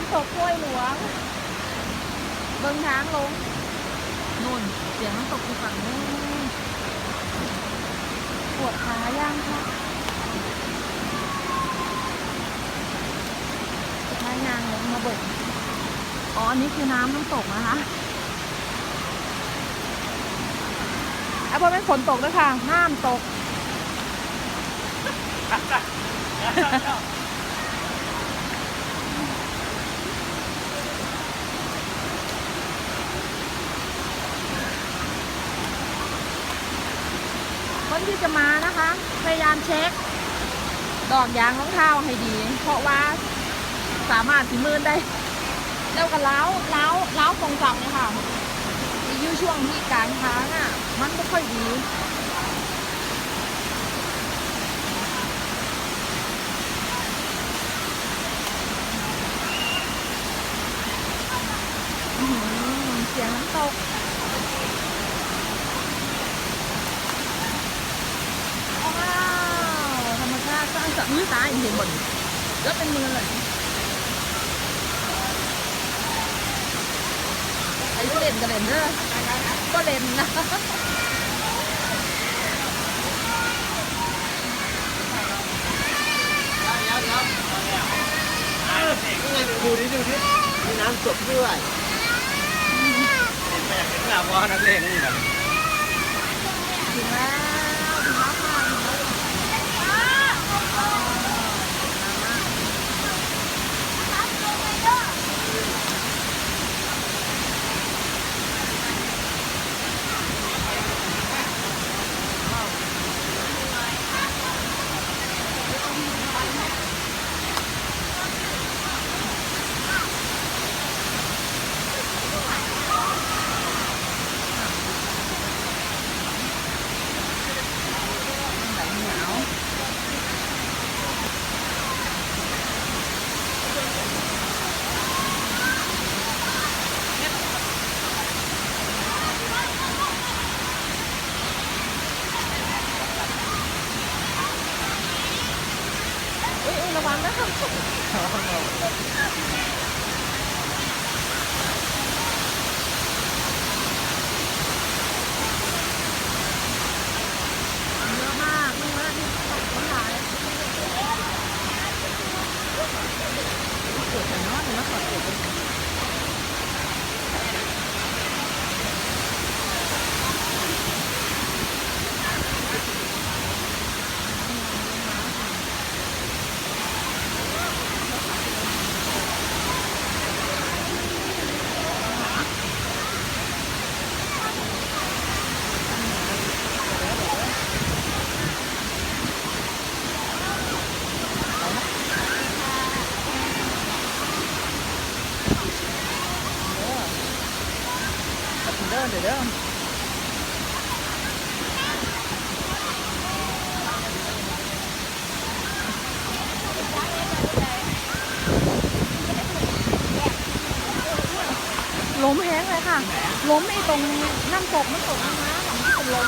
ำตกห้วยหลวงเบิ่งทางลงนู่นเสียงน้ำตกอยู่ฝั่งนู้นปวดขาย่างค่ะทายนางลงมาเบิ่งอ๋ออันนี้คือน้ำน้ำตกนะคะพอเป็นฝนตกด้วยค่ะน้ำตกคนที่จะมานะคะพยายามเช็คดอกยางรองเท้าให้ดีเพราะว่าสามารถสิมืนได้แล้วก็เล้าตรงจับเนี่ยค่ะอยู่ช่วงที่กลางทางอ่ะมันไม่ค่อยดีเสียงน้ำตกว้าวธรรมชาติสร้างสรรค์มือตาเห็นหมดแล้วเป็นมือเลยไอ้เล่นกันเล่นเด้อก็เล่นนะดูดิมีน้ำตกด้วยเห็นไหมอยากเห็นหน้าพ่อนักเลงนี่นะถึงแล้วถึงแล้วค่ะระวังนะคะเยอะมากนี่ว่าที่ตกต้นไม้เกิดแต่นอนนะขอเกิดเดี๋ยวล้มแห้งเลยค่ะล้มไอ้ตรงน้ำตกน้ำน้ำเป็นล้ม